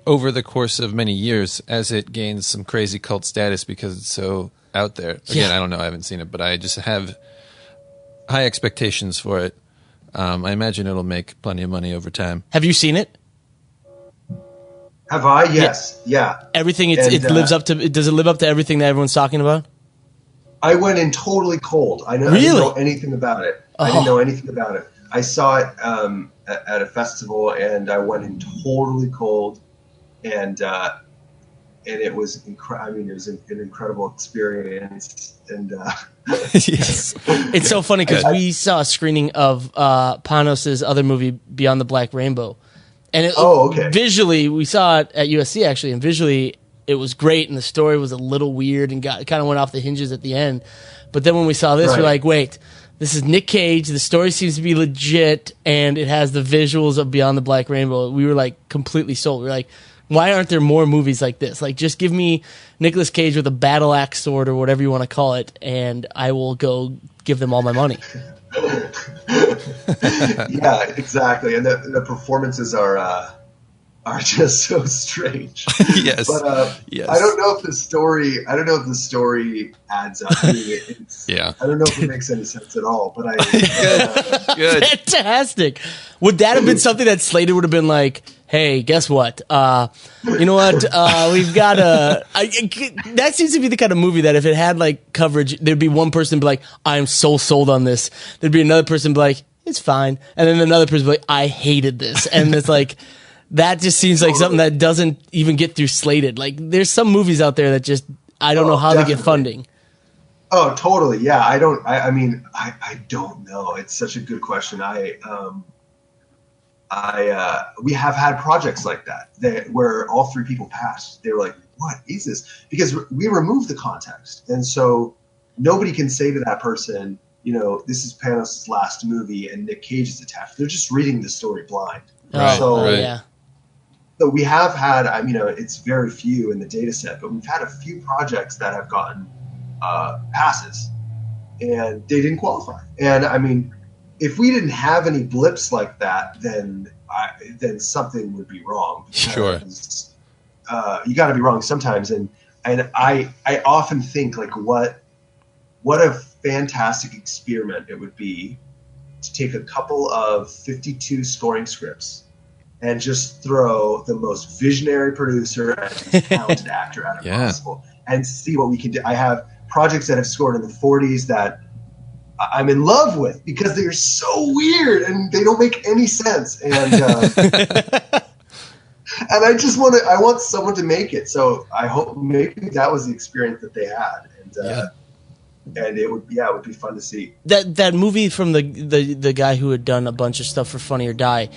over the course of many years, as it gains some crazy cult status because it's so out there. Again, I don't know, I haven't seen it, but I just have high expectations for it. I imagine it'll make plenty of money over time.
Have you seen it?
Have I? Yes. Yeah.
Everything it lives up to. Does it live up to everything that everyone's talking about?
I went in totally cold. I didn't know anything about it. I didn't know anything about it. I saw it at a festival, and I went in totally cold, and it was I mean, it was an incredible experience, and
yes, it's so funny because we saw a screening of Panos's other movie, Beyond the Black Rainbow. And visually, we saw it at USC actually, and visually it was great, and the story was a little weird and kind of went off the hinges at the end. But then when we saw this, we're like, wait, this is Nick Cage. The story seems to be legit, and it has the visuals of Beyond the Black Rainbow. We were like completely sold. We were like, why aren't there more movies like this? Like, just give me Nicolas Cage with a battle axe sword or whatever you want to call it, and I will go give them all my money.
Yeah, exactly. And the performances are just so strange.
Yes.
But
yes.
I don't know if the story adds up. I don't know if it makes any sense at all, but
Good.
Fantastic. Would that have been something that Slated would have been like, hey, guess what? You know what? We've got that seems to be the kind of movie that if it had like coverage, there'd be one person be like, I'm so sold on this. There'd be another person be like, it's fine. And then another person be like, I hated this. And it's like, that just seems like something that doesn't even get through Slated. Like, there's some movies out there that just, I don't know how they get funding.
Oh, totally. Yeah. I don't know. It's such a good question. We have had projects like that where all three people passed. They were like, what is this? Because we removed the context. And so nobody can say to that person, this is Panos' last movie and Nick Cage is attached. They're just reading the story blind.
Right,
yeah.
So we have had, it's very few in the data set, but we've had a few projects that have gotten passes and they didn't qualify. And I mean, if we didn't have any blips like that, then something would be wrong.
Sure.
You got to be wrong sometimes, and I often think like what a fantastic experiment it would be to take a couple of 52 scoring scripts and just throw the most visionary producer and talented actor at it possible and see what we can do. I have projects that have scored in the 40s that I'm in love with because they're so weird and they don't make any sense. And and I want someone to make it. So I hope maybe that was the experience that they had. And it would be fun to see.
That movie from the guy who had done a bunch of stuff for Funny or Die.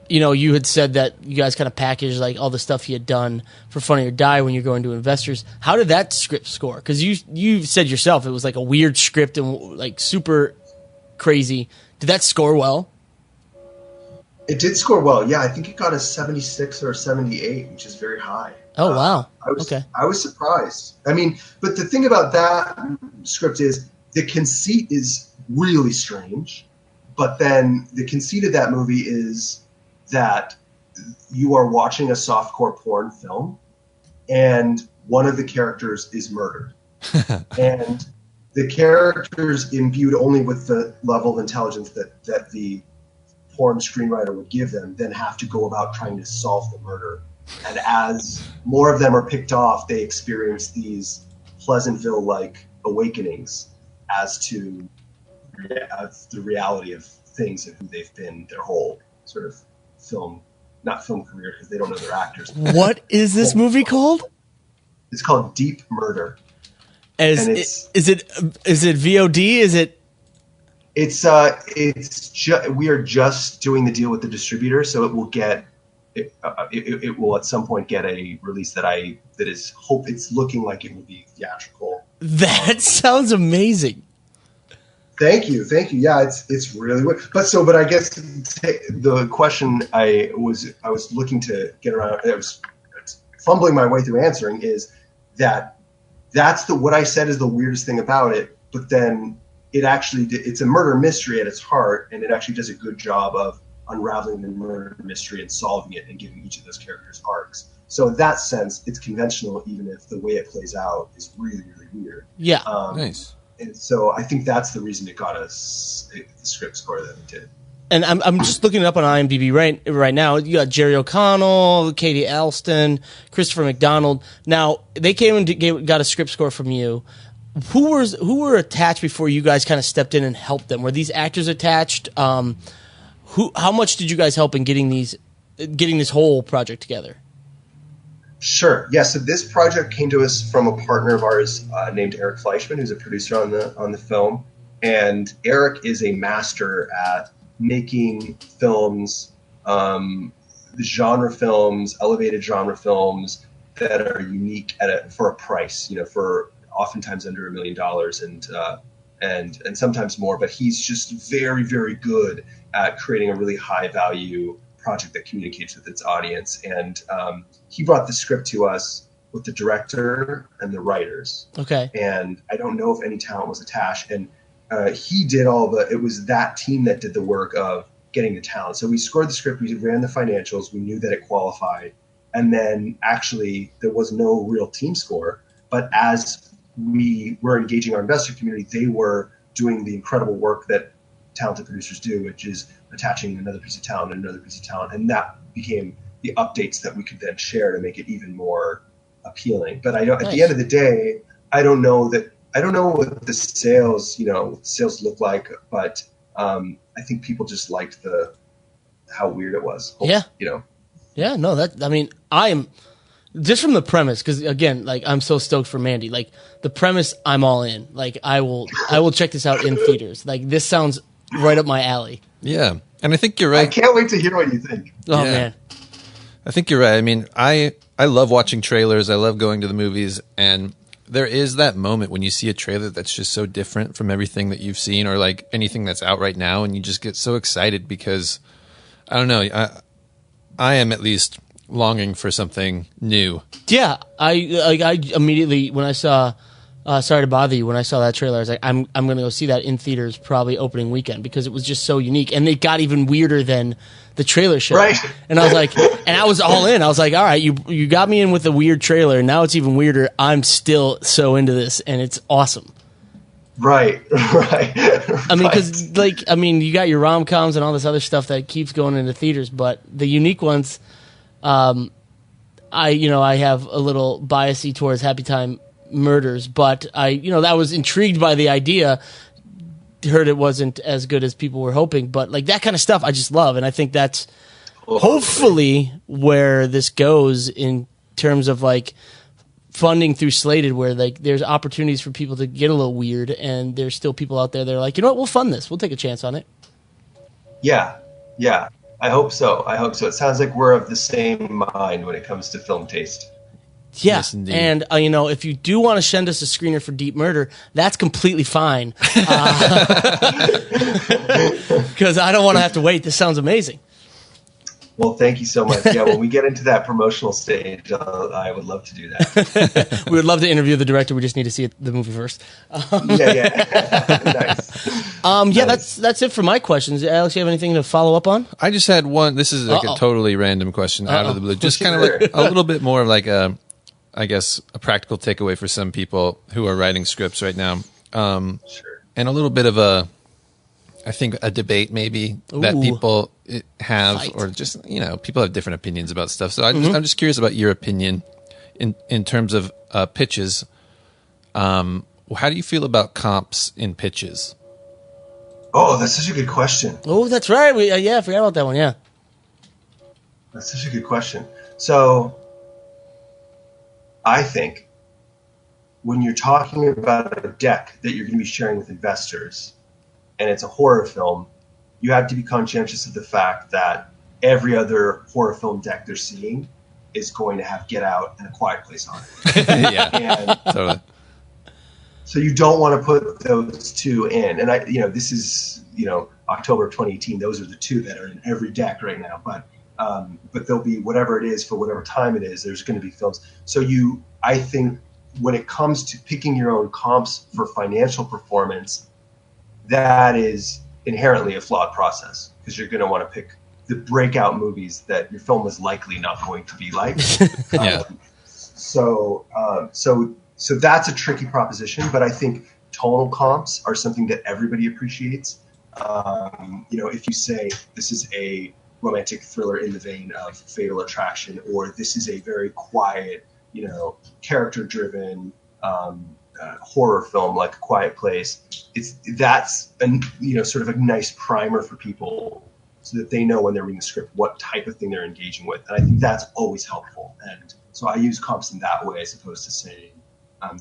You had said that you guys kind of packaged like all the stuff he had done for Funny or Die when you're going to investors. How did that script score? Because you said yourself it was like a weird script and like super crazy. Did that score well?
It did score well. Yeah, I think it got a 76 or a 78, which is very high.
Oh, wow.
I was surprised. I mean, but the thing about that script is the conceit is really strange, but then the conceit of that movie is that you are watching a softcore porn film and one of the characters is murdered. And the characters imbued only with the level of intelligence that the porn screenwriter would give them then have to go about trying to solve the murder. And as more of them are picked off, they experience these Pleasantville-like awakenings as to the reality of things and who they've been their whole sort of not film career, because they don't know they're actors.
What is this movie called?
It's called Deep Murder.
Is it VOD? Is it?
We are just doing the deal with the distributor, so it will get. It will at some point get a release it's looking like it will be theatrical.
That sounds amazing.
Thank you. Yeah, it's really weird. But I guess the question I was looking to get around, I was fumbling my way through answering, is that's what I said is the weirdest thing about it. But then it's a murder mystery at its heart, and it actually does a good job of unraveling the murder mystery and solving it and giving each of those characters arcs. So in that sense, it's conventional, even if the way it plays out is really, really weird.
Yeah.
Nice.
And so I think that's the reason it got us the script score that it did.
And I'm just looking it up on IMDb right now. You got Jerry O'Connell, Katie Alston, Christopher McDonald. Now they came and got a script score from you. Who were attached before you guys kind of stepped in and helped them? Were these actors attached? How much did you guys help in getting this whole project together?
Sure. Yeah. So this project came to us from a partner of ours named Eric Fleischman, who's a producer on the film. And Eric is a master at making films, the genre films, elevated genre films that are unique for a price, for oftentimes under $1 million and sometimes more. But he's just very, very good at creating a really high value project that communicates with its audience. And he brought the script to us with the director and the writers.
Okay.
And I don't know if any talent was attached. And he did it was that team that did the work of getting the talent. So we scored the script, we ran the financials, we knew that it qualified. And then actually there was no real team score. But as we were engaging our investor community, they were doing the incredible work that talented producers do, which is attaching another piece of talent and another piece of talent. And that became the updates that we could then share to make it even more appealing. But at the end of the day, I don't know what the sales look like, but I think people just liked how weird it was.
Yeah. Yeah, no, I am just from the premise, because again, like I'm so stoked for Mandy. Like the premise, I'm all in. Like I will check this out in theaters. Like this sounds right up my alley.
Yeah, and I think you're right.
I can't wait to hear what you think.
Oh man,
I think you're right. I mean, I love watching trailers. I love going to the movies, and there is that moment when you see a trailer that's just so different from everything that you've seen or like anything that's out right now, and you just get so excited because I don't know. I am at least longing for something new. Yeah,
I immediately when I saw Sorry to Bother You, when I saw that trailer, I was like, I'm going to go see that in theaters probably opening weekend because it was just so unique, and it got even weirder than the trailer show.
Right.
And I was like, and I was all in. I was like, all right, you got me in with a weird trailer, and now it's even weirder. I'm still so into this, and it's awesome.
Right.
I mean, because you got your rom-coms and all this other stuff that keeps going into theaters, but the unique ones, I have a little biasy towards Happy Time Murders, but I was intrigued by the idea. Heard it wasn't as good as people were hoping, but like that kind of stuff I just love, and I think that's hopefully where this goes in terms of like funding through Slated where like there's opportunities for people to get a little weird, and there's still people out there that are like, you know what, we'll fund this. We'll take a chance on it.
Yeah. I hope so. It sounds like we're of the same mind when it comes to film taste.
Yeah,
Yes, indeed.
and if you do want to send us a screener for Deep Murder, that's completely fine. Because I don't want to have to wait. This sounds amazing.
Well, thank you so much. Yeah, when we get into that promotional stage, I would love to do that.
We would love to interview the director. We just need to see the movie first.
Yeah. Nice.
That's it for my questions. Alex, you have anything to follow up on?
I just had one. This is like a totally random question out of the blue. Just kind of like a little bit more of like I guess a practical takeaway for some people who are writing scripts right now.
Sure.
And a little bit of I think a debate maybe that people have, or just, people have different opinions about stuff. So I'm just curious about your opinion in terms of pitches. How do you feel about comps in pitches?
Oh, that's such a good question.
Oh, that's right. I forgot about that one. Yeah.
That's such a good question. So I think when you're talking about a deck that you're going to be sharing with investors, and it's a horror film, you have to be conscientious of the fact that every other horror film deck they're seeing is going to have Get Out and A Quiet Place on it.
Yeah, totally.
So you don't want to put those two in. And this is, October of 2018. Those are the two that are in every deck right now. But there'll be whatever it is for whatever time it is. There's going to be films. So I think when it comes to picking your own comps for financial performance, that is inherently a flawed process, because you're going to want to pick the breakout movies that your film is likely not going to be like.
Yeah.
So that's a tricky proposition, but I think tonal comps are something that everybody appreciates. If you say this is a romantic thriller in the vein of Fatal Attraction, or this is a very quiet, character-driven horror film like A Quiet Place, that's sort of a nice primer for people so that they know when they're reading the script what type of thing they're engaging with. And I think that's always helpful. And so I use comps in that way, as opposed to saying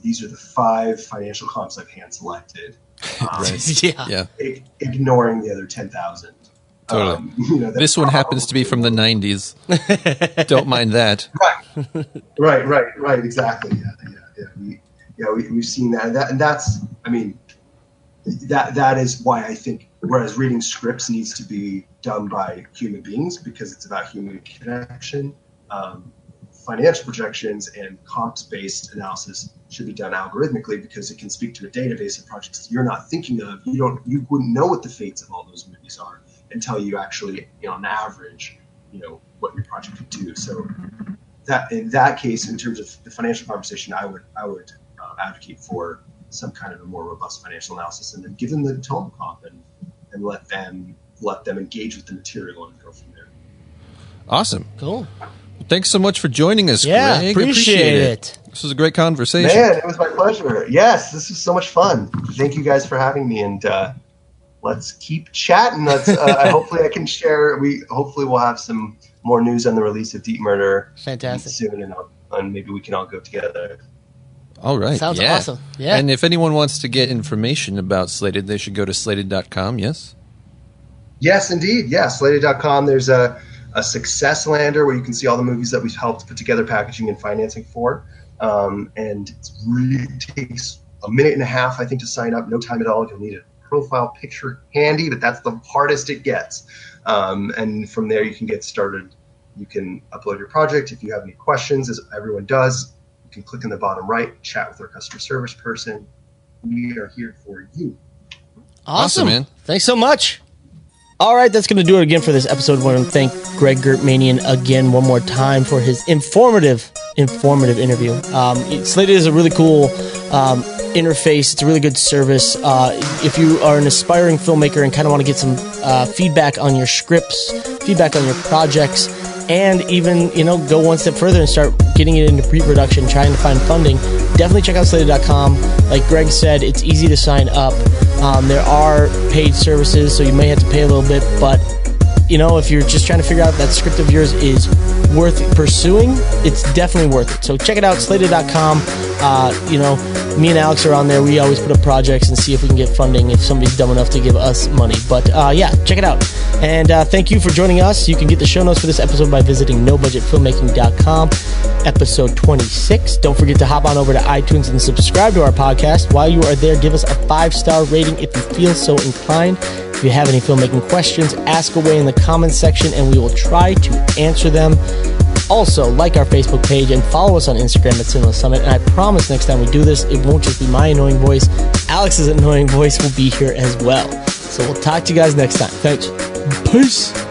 these are the 5 financial comps I've hand selected. Ignoring the other 10,000.
Totally. This one happens to be from the 90s. Don't mind that.
Right. Exactly. Yeah. We've seen that, and that's, that is why I think, whereas reading scripts needs to be done by human beings because it's about human connection, financial projections and comps-based analysis should be done algorithmically because it can speak to a database of projects you're not thinking of. You wouldn't know what the fates of all those movies are until you actually, on average, what your project could do. So that in that case, in terms of the financial conversation, I would advocate for some kind of a more robust financial analysis, and then give them the tonal comp and let them engage with the material and go from there.
Awesome.
Cool.
Thanks so much for joining us,
yeah,
Greg.
Appreciate it.
This was a great conversation.
Man, it was my pleasure. Yes, this was so much fun. Thank you guys for having me, and let's keep chatting. Hopefully I can share. Hopefully we'll have some more news on the release of Deep Murder
Fantastic.
soon, and maybe we can all go together.
All right.
Sounds awesome. Yeah.
And if anyone wants to get information about Slated, they should go to slated.com, yes?
Yes, indeed. Yeah, slated.com. There's a success lander where you can see all the movies that we've helped put together packaging and financing for. And it really takes a minute and a half, I think, to sign up. No time at all. You'll need a profile picture handy, but that's the hardest it gets. And from there, you can get started. You can upload your project. If you have any questions, as everyone does, you can click in the bottom right, chat with our customer service person. We are here for you.
Awesome,
man.
Thanks so much. All right, that's going to do it again for this episode. I want to thank Greg Gertmenian again one more time for his informative interview. Slated is a really cool interface. It's a really good service. If you are an aspiring filmmaker and kind of want to get some feedback on your scripts, feedback on your projects, and even, go one step further and start getting it into pre-production, trying to find funding, definitely check out Slated.com. Like Greg said, it's easy to sign up. There are paid services, so you may have to pay a little bit, but if you're just trying to figure out if that script of yours is worth pursuing, it's definitely worth it. So check it out, slated.com. Me and Alex are on there. We always put up projects and see if we can get funding if somebody's dumb enough to give us money. But check it out. And thank you for joining us. You can get the show notes for this episode by visiting nobudgetfilmmaking.com, episode 26. Don't forget to hop on over to iTunes and subscribe to our podcast. While you are there, give us a 5-star rating if you feel so inclined. If you have any filmmaking questions, ask away in the comments section and we will try to answer them. Also, like our Facebook page and follow us on Instagram at Cinema Summit. And I promise next time we do this, it won't just be my annoying voice. Alex's annoying voice will be here as well. So we'll talk to you guys next time. Thanks. Peace.